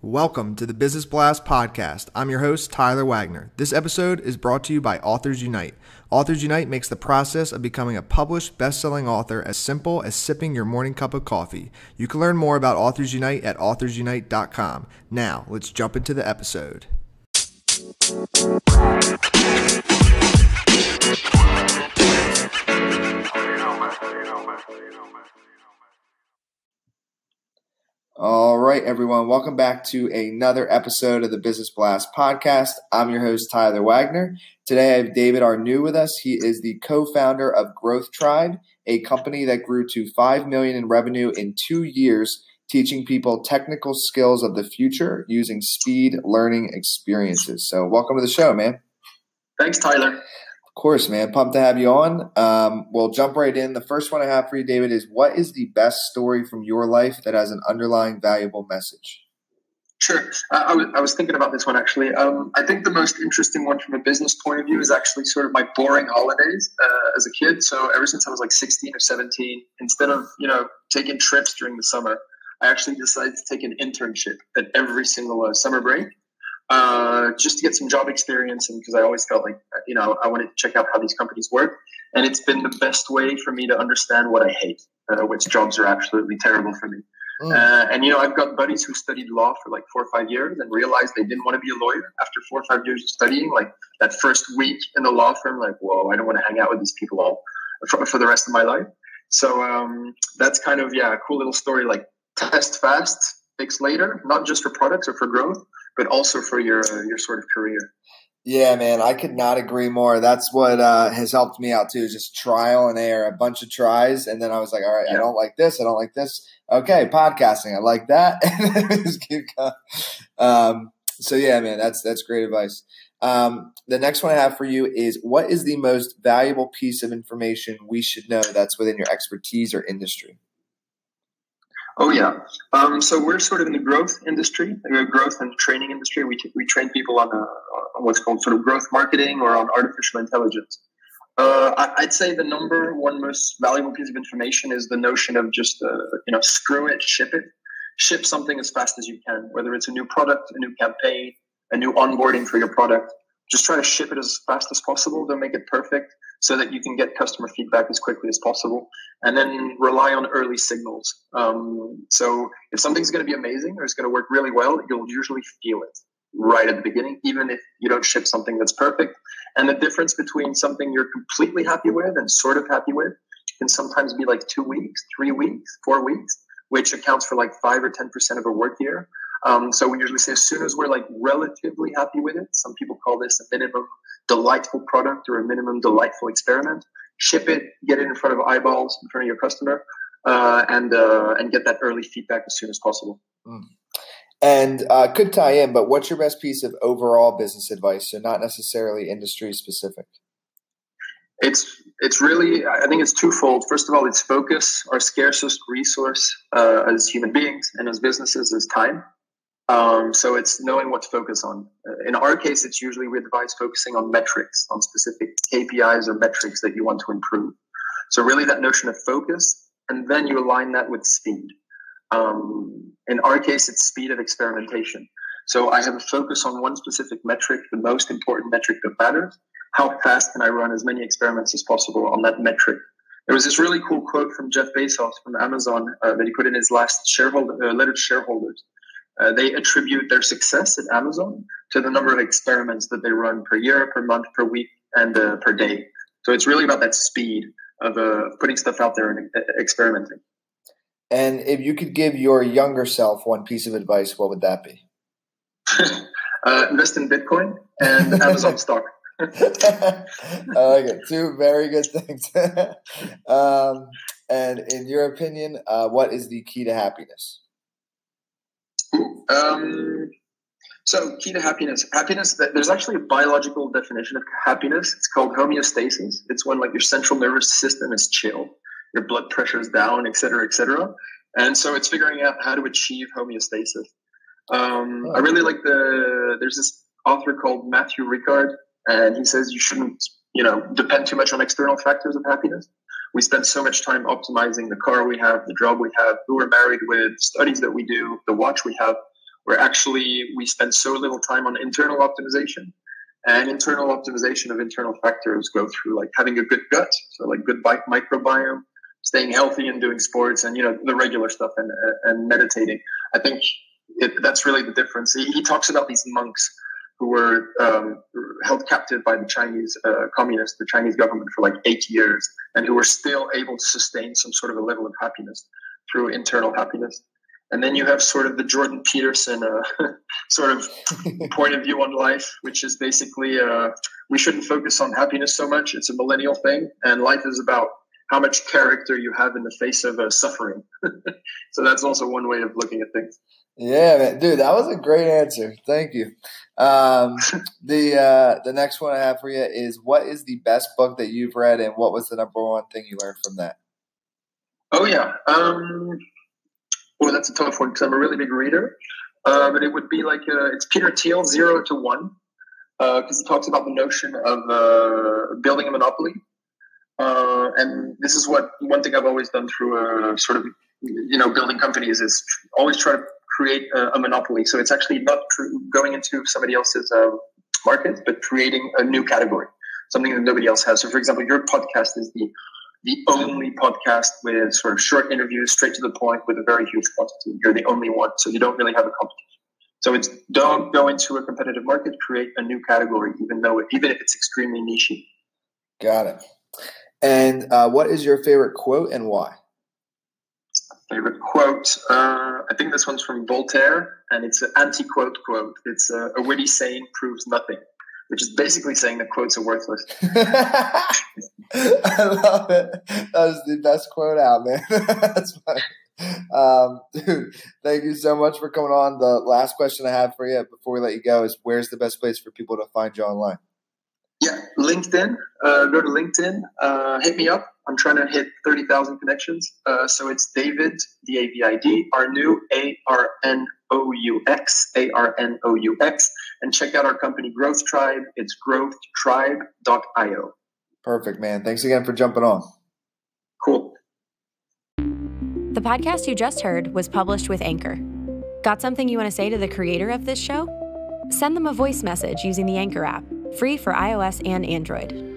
Welcome to the Business Blast podcast. I'm your host, Tyler Wagner. This episode is brought to you by Authors Unite. Authors Unite makes the process of becoming a published, best-selling author as simple as sipping your morning cup of coffee. You can learn more about Authors Unite at authorsunite.com. Now, let's jump into the episode. All right, everyone. Welcome back to another episode of the Business Blast podcast. I'm your host, Tyler Wagner. Today, I have David Arnoux with us. He is the co-founder of Growth Tribe, a company that grew to $5 million in revenue in 2 years, teaching people technical skills of the future using speed learning experiences. So welcome to the show, man. Thanks, Tyler. Of course, man. Pumped to have you on. We'll jump right in. The first one I have for you, David, is what is the best story from your life that has an underlying valuable message? Sure. I was thinking about this one, actually. I think the most interesting one from a business point of view is actually sort of my boring holidays as a kid. So ever since I was like 16 or 17, instead of, taking trips during the summer, I actually decided to take an internship at every single summer break. Just to get some job experience, and because I always felt like, I wanted to check out how these companies work. And it's been the best way for me to understand what I hate, which jobs are absolutely terrible for me. And I've got buddies who studied law for like 4 or 5 years and realized they didn't want to be a lawyer after 4 or 5 years of studying. Like that first week in the law firm, like, whoa, I don't want to hang out with these people all for the rest of my life. So that's kind of, a cool little story, like test fast, fix later, not just for products or for growth, but also for your sort of career. Yeah, man, I could not agree more. That's what has helped me out too, is just trial and error, a bunch of tries. And then I was like, all right, I don't like this. I don't like this. Okay, podcasting, I like that. And then just keep going. So yeah, man, that's great advice. The next one I have for you is, what is the most valuable piece of information we should know that's within your expertise or industry? Oh, yeah. So we're sort of in the growth industry, growth and training industry. We train people on what's called sort of growth marketing or on artificial intelligence. I'd say the number one most valuable piece of information is the notion of just, screw it, ship it. Ship something as fast as you can, whether it's a new product, a new campaign, a new onboarding for your product. Just try to ship it as fast as possible. Don't make it perfect, so that you can get customer feedback as quickly as possible, and then rely on early signals. So if something's going to be amazing or it's going to work really well, you'll usually feel it right at the beginning, even if you don't ship something that's perfect. And the difference between something you're completely happy with and sort of happy with can sometimes be like 2 weeks, 3 weeks, 4 weeks, which accounts for like 5 or 10% of a work year. So we usually say as soon as we're like relatively happy with it, some people call this a minimum delightful product or a minimum delightful experiment, ship it, get it in front of eyeballs, in front of your customer, and get that early feedback as soon as possible. And could tie in, but what's your best piece of overall business advice? So not necessarily industry specific. It's really, I think it's twofold. First of all, it's focus. Our scarcest resource as human beings and as businesses is time. So it's knowing what to focus on. In our case, it's usually we advise focusing on metrics, on specific KPIs or metrics that you want to improve. So really that notion of focus, and then you align that with speed. In our case, it's speed of experimentation. So I have a focus on one specific metric, the most important metric that matters. How fast can I run as many experiments as possible on that metric? There was this really cool quote from Jeff Bezos from Amazon that he put in his last letter to shareholders. They attribute their success at Amazon to the number of experiments that they run per year, per month, per week, and per day. So it's really about that speed of putting stuff out there and experimenting. And if you could give your younger self one piece of advice, what would that be? Invest in Bitcoin and Amazon stock. I like it. 2 very good things. And in your opinion, what is the key to happiness? So key to happiness, there's actually a biological definition of happiness. It's called homeostasis. It's when like your central nervous system is chill, your blood pressure is down, et cetera, et cetera. And so it's figuring out how to achieve homeostasis. I really like there's this author called Matthew Ricard, and he says you shouldn't, depend too much on external factors of happiness. We spend so much time optimizing the car we have, the job we have, who we're married with, studies that we do, the watch we have. where actually we spend so little time on internal optimization. And internal optimization of internal factors go through like having a good gut, so like good microbiome, staying healthy and doing sports, and the regular stuff, and meditating. I think that's really the difference. He talks about these monks who were held captive by the Chinese communists, the Chinese government, for like 8 years, and who were still able to sustain some sort of a level of happiness through internal happiness. And then you have sort of the Jordan Peterson sort of point of view on life, which is basically we shouldn't focus on happiness so much. It's a millennial thing, and life is about how much character you have in the face of suffering. So that's also one way of looking at things. Yeah, man. Dude, that was a great answer. Thank you. The next one I have for you is, what is the best book that you've read, and what was the number one thing you learned from that? Oh, yeah. Well, that's a tough one because I'm a really big reader. But it would be like, it's Peter Thiel, 0 to 1, because he talks about the notion of building a monopoly. And this is one thing I've always done through sort of, building companies, is always try to create a monopoly. So it's actually not going into somebody else's market, but creating a new category, something that nobody else has. So, for example, your podcast is the only podcast with sort of short interviews, straight to the point, with a very huge quantity. You're the only one, so you don't really have a competition. So it's, don't go into a competitive market, create a new category, even if it's extremely niche. Got it. And what is your favorite quote and why? Favorite quote? I think this one's from Voltaire, and it's an anti-quote quote. It's a witty saying proves nothing, which is basically saying that quotes are worthless. I love it. That was the best quote out, man. That's funny. Dude, thank you so much for coming on. The last question I have for you before we let you go is, where's the best place for people to find you online? Yeah, LinkedIn. Go to LinkedIn. Hit me up. I'm trying to hit 30,000 connections. So it's David, D-A-V-I-D, Arnoux, A-R-N-O-U-X, A-R-N-O-U-X. And check out our company, Growth Tribe. It's growthtribe.io. Perfect, man. Thanks again for jumping on. Cool. The podcast you just heard was published with Anchor. Got something you want to say to the creator of this show? Send them a voice message using the Anchor app, free for iOS and Android.